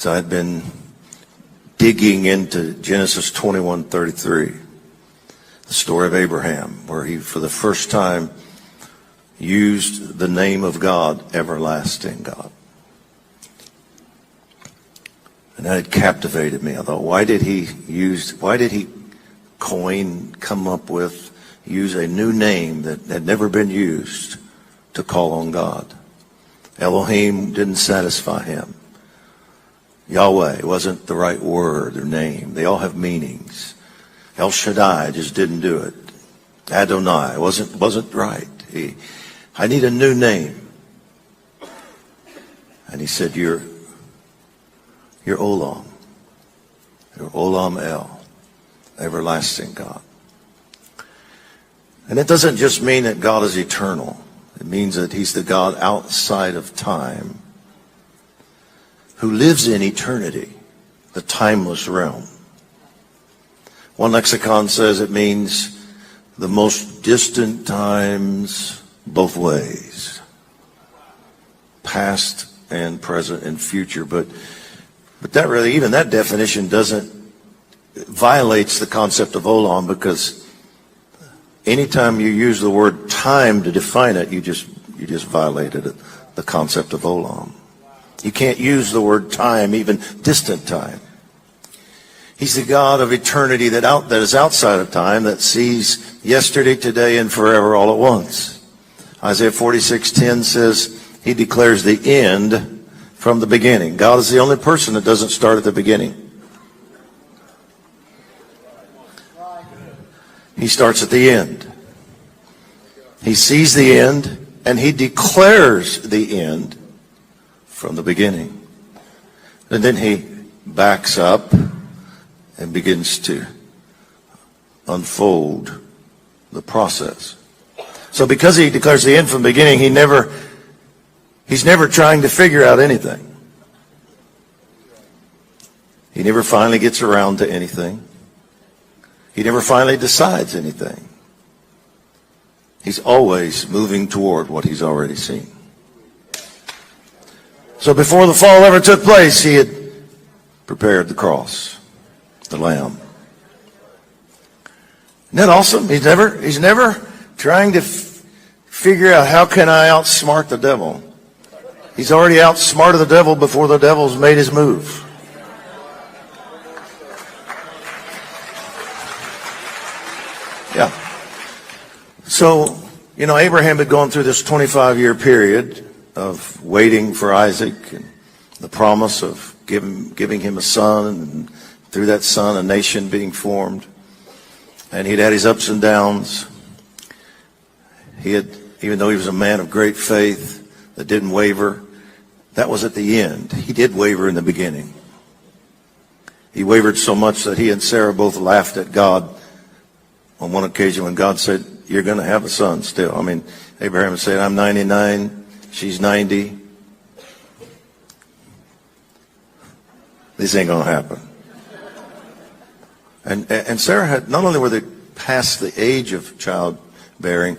So I'd been digging into Genesis 21:33, the story of Abraham, where he, for the first time, used the name of God, everlasting God. And that had captivated me. I thought, why did he come up with, use a new name that had never been used to call on God? Elohim didn't satisfy him. Yahweh wasn't the right word or name. They all have meanings. El Shaddai just didn't do it. Adonai wasn't right. I need a new name. And he said, you're Olam. You're Olam El, everlasting God. And it doesn't just mean that God is eternal. It means that he's the God outside of time, who lives in eternity, the timeless realm. One lexicon says it means the most distant times both ways, past and present and future. But that really, even that definition violates the concept of Olam, because anytime you use the word time to define it, you just violated it, the concept of Olam. You can't use the word time, even distant time. He's the God of eternity that is outside of time, that sees yesterday, today, and forever all at once. Isaiah 46:10 says he declares the end from the beginning. God is the only person that doesn't start at the beginning. He starts at the end. He sees the end, and he declares the end from the beginning. And then he backs up and begins to unfold the process. So because he declares the end from the beginning, he's never trying to figure out anything. He never finally gets around to anything. He never finally decides anything. He's always moving toward what he's already seen. So before the fall ever took place, he had prepared the cross, the lamb. Isn't that awesome? He's never trying to figure out, how can I outsmart the devil? He's already outsmarted the devil before the devil's made his move. Yeah. So, Abraham had gone through this 25-year period of waiting for Isaac and the promise of giving him a son, and through that son a nation being formed. And he'd had his ups and downs. Even though he was a man of great faith that didn't waver, that was at the end. He did waver in the beginning. He wavered so much that he and Sarah both laughed at God on one occasion when God said, you're going to have a son still. Abraham said, I'm 99, she's 90. This ain't going to happen. And Sarah had, not only were they past the age of childbearing,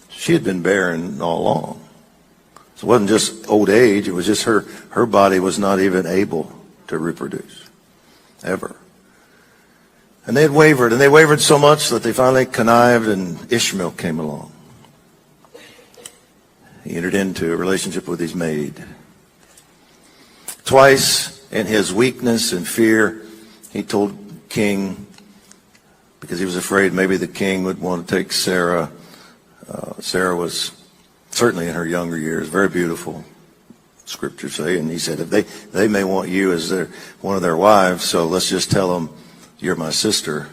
she had been barren all along. So it wasn't just old age, it was just her body was not even able to reproduce, ever. And they had wavered, and they wavered so much that they finally connived, and Ishmael came along. He entered into a relationship with his maid. Twice, in his weakness and fear, he told King, because he was afraid maybe the king would want to take Sarah. Sarah was certainly in her younger years, very beautiful, scriptures say. And he said, if they may want you as one of their wives, so let's just tell them you're my sister,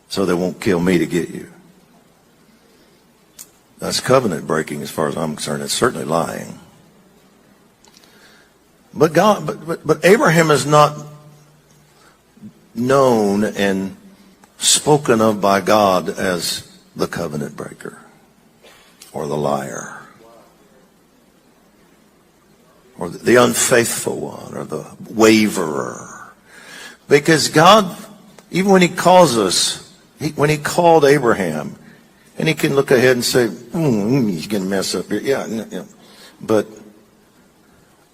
so they won't kill me to get you. That's covenant breaking as far as I'm concerned. It's certainly lying. But Abraham is not known and spoken of by God as the covenant breaker or the liar or the unfaithful one or the waverer. Because God, even when he calls us, when he called Abraham, and he can look ahead and say, he's going to mess up here. Yeah. But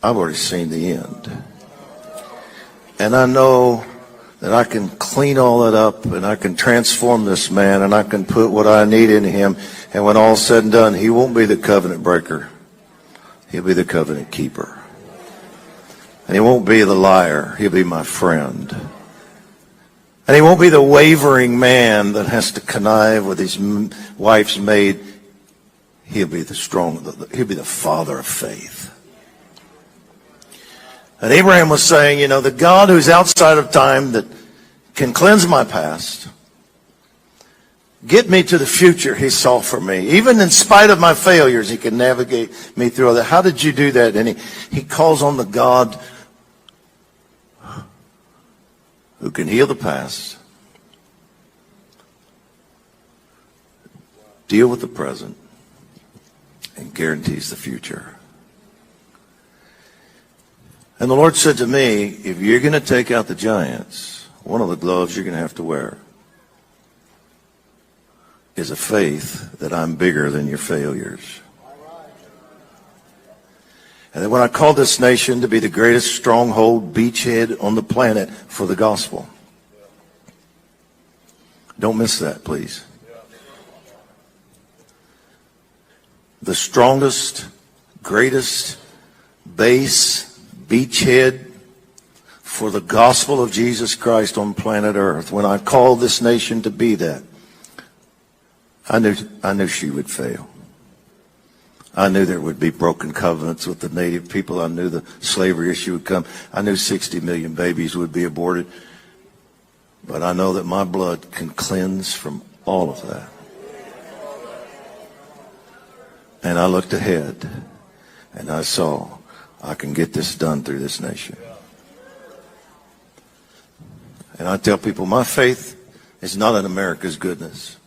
I've already seen the end. And I know that I can clean all that up and I can transform this man and I can put what I need in him. And when all's said and done, he won't be the covenant breaker. He'll be the covenant keeper. And he won't be the liar. He'll be my friend. And he won't be the wavering man that has to connive with his wife's maid. He'll be the he'll be the father of faith. And Abraham was saying, you know, the God who's outside of time that can cleanse my past, get me to the future he saw for me. Even in spite of my failures, he can navigate me through all that. How did you do that? And he calls on the God who can heal the past, deal with the present, and guarantees the future. And the Lord said to me, if you're going to take out the giants, one of the gloves you're going to have to wear is a faith that I'm bigger than your failures. And then when I called this nation to be the greatest stronghold beachhead on the planet for the gospel, don't miss that, please. The strongest, greatest base, beachhead for the gospel of Jesus Christ on planet Earth. When I called this nation to be that, I knew she would fail. I knew there would be broken covenants with the native people. I knew the slavery issue would come. I knew 60 million babies would be aborted. But I know that my blood can cleanse from all of that. And I looked ahead and I saw I can get this done through this nation. And I tell people my faith is not in America's goodness.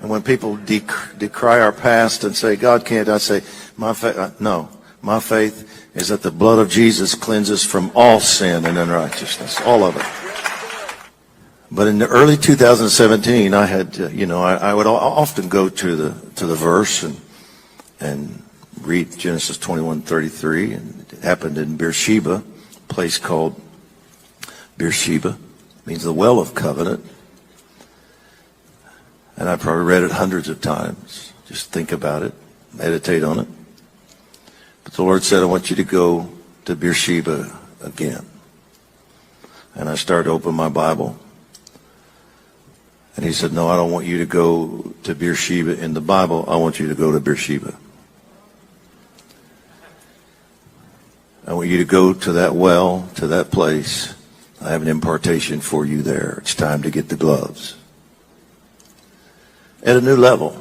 And when people decry our past and say, God can't, I say, my faith is that the blood of Jesus cleanses from all sin and unrighteousness, all of it. But in the early 2017, I had, I would often go to the verse and read Genesis 21:33, and it happened in Beersheba, a place called Beersheba, means the well of covenant. And I probably read it hundreds of times. Just think about it, meditate on it. But the Lord said, I want you to go to Beersheba again. And I started to open my Bible. And he said, no, I don't want you to go to Beersheba in the Bible. I want you to go to Beersheba. I want you to go to that well, to that place. I have an impartation for you there. It's time to get the gloves. At a new level.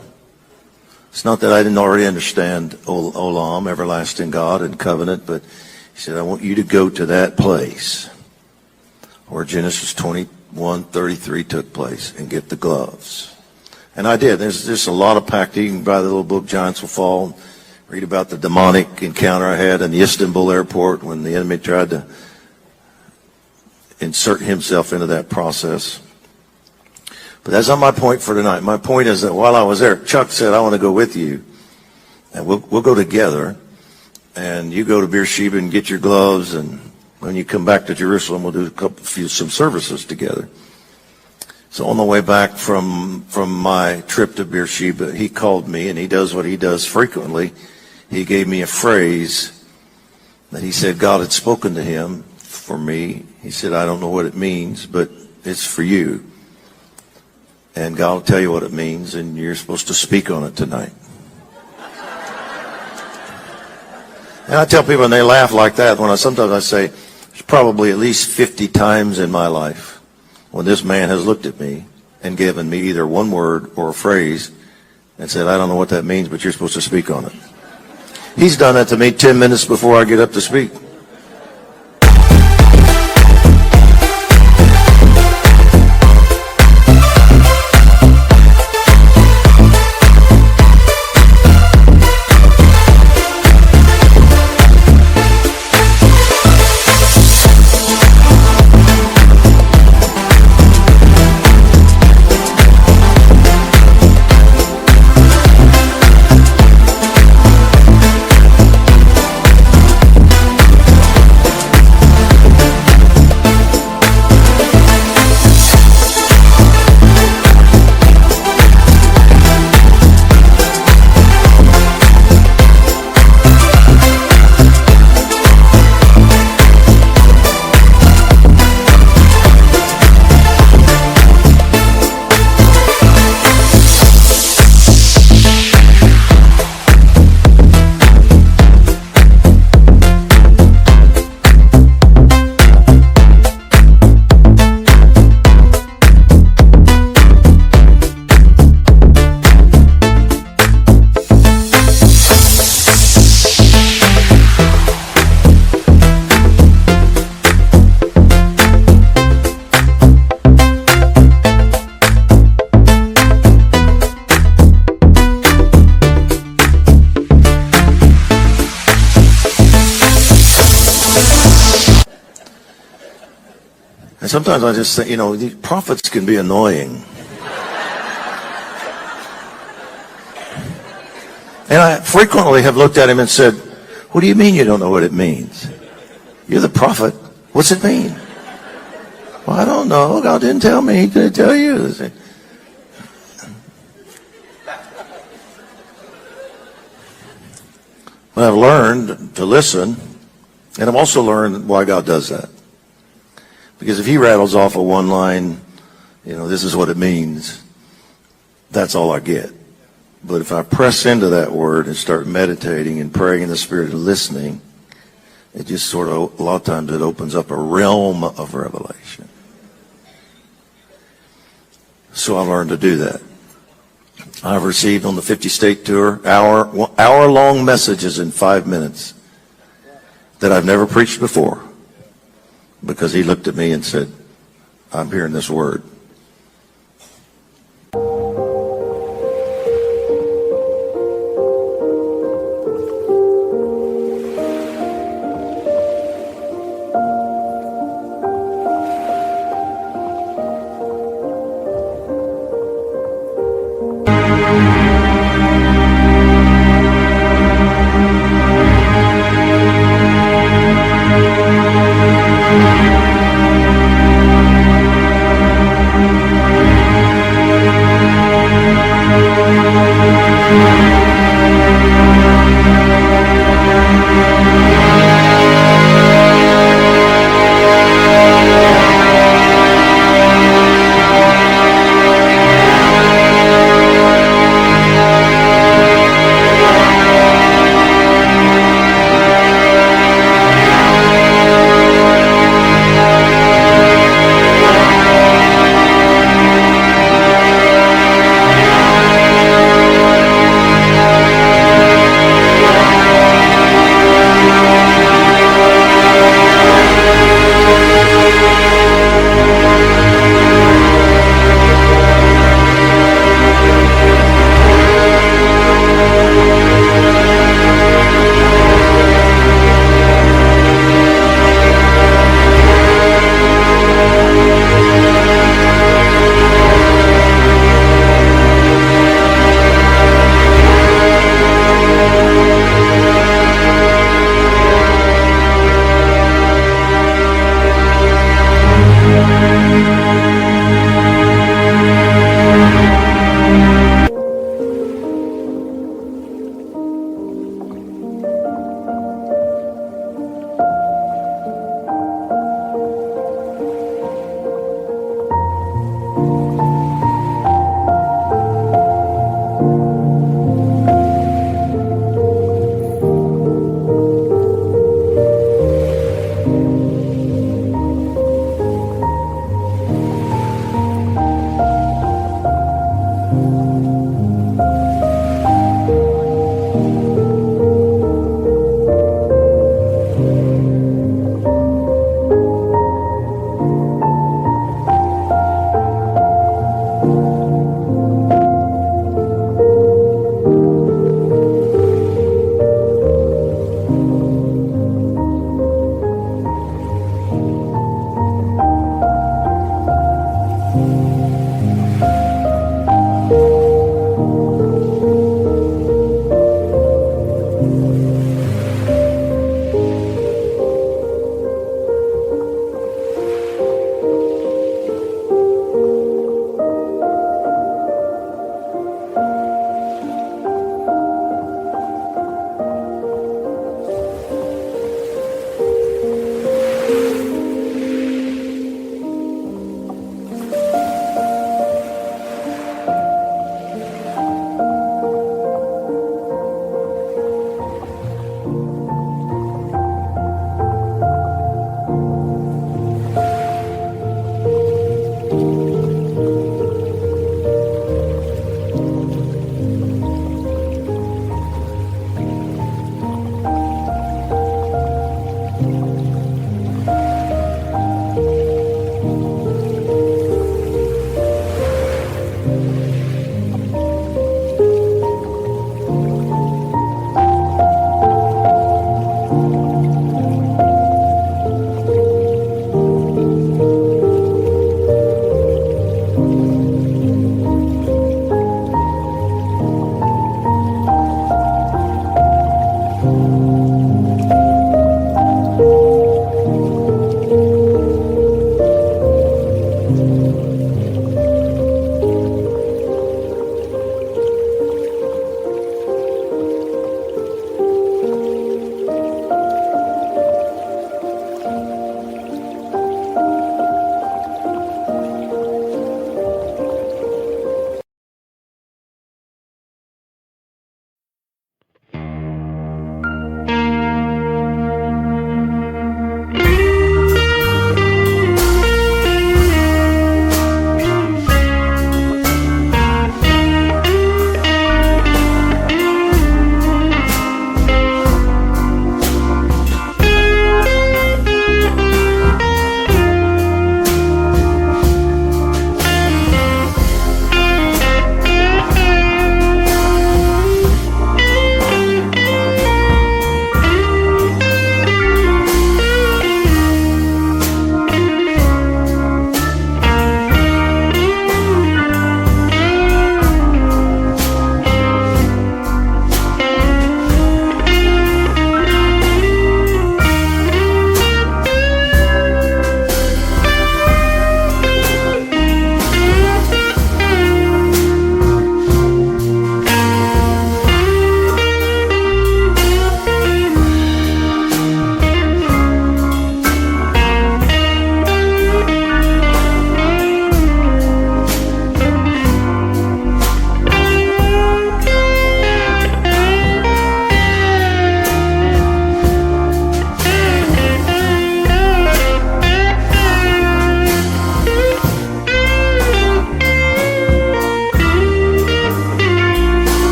It's not that I didn't already understand Olam, everlasting God and covenant, but he said, I want you to go to that place where Genesis 21:33 took place and get the gloves. And I did. There's just a lot of packed. You can buy the little book, Giants Will Fall, read about the demonic encounter I had in the Istanbul airport when the enemy tried to insert himself into that process. But that's not my point for tonight. My point is that while I was there, Chuck said, I want to go with you. And we'll go together. And you go to Beersheba and get your gloves. And when you come back to Jerusalem, we'll do some services together. So on the way back from my trip to Beersheba, he called me, and he does what he does frequently. He gave me a phrase that he said God had spoken to him for me. He said, I don't know what it means, but it's for you. And God will tell you what it means, and you're supposed to speak on it tonight. And I tell people, and they laugh like that, sometimes I say, there's probably at least 50 times in my life when this man has looked at me and given me either one word or a phrase and said, I don't know what that means, but you're supposed to speak on it. He's done that to me 10 minutes before I get up to speak. And sometimes I just think, these prophets can be annoying. And I frequently have looked at him and said, what do you mean you don't know what it means? You're the prophet. What's it mean? Well, I don't know. God didn't tell me. He didn't tell you. But I've learned to listen, and I've also learned why God does that. Because if he rattles off a one line, this is what it means, that's all I get. But if I press into that word and start meditating and praying in the Spirit and listening, it just sort of, a lot of times it opens up a realm of revelation. So I learned to do that. I've received on the 50-state tour hour-long messages in 5 minutes that I've never preached before, because he looked at me and said, I'm hearing this word.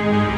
Amen.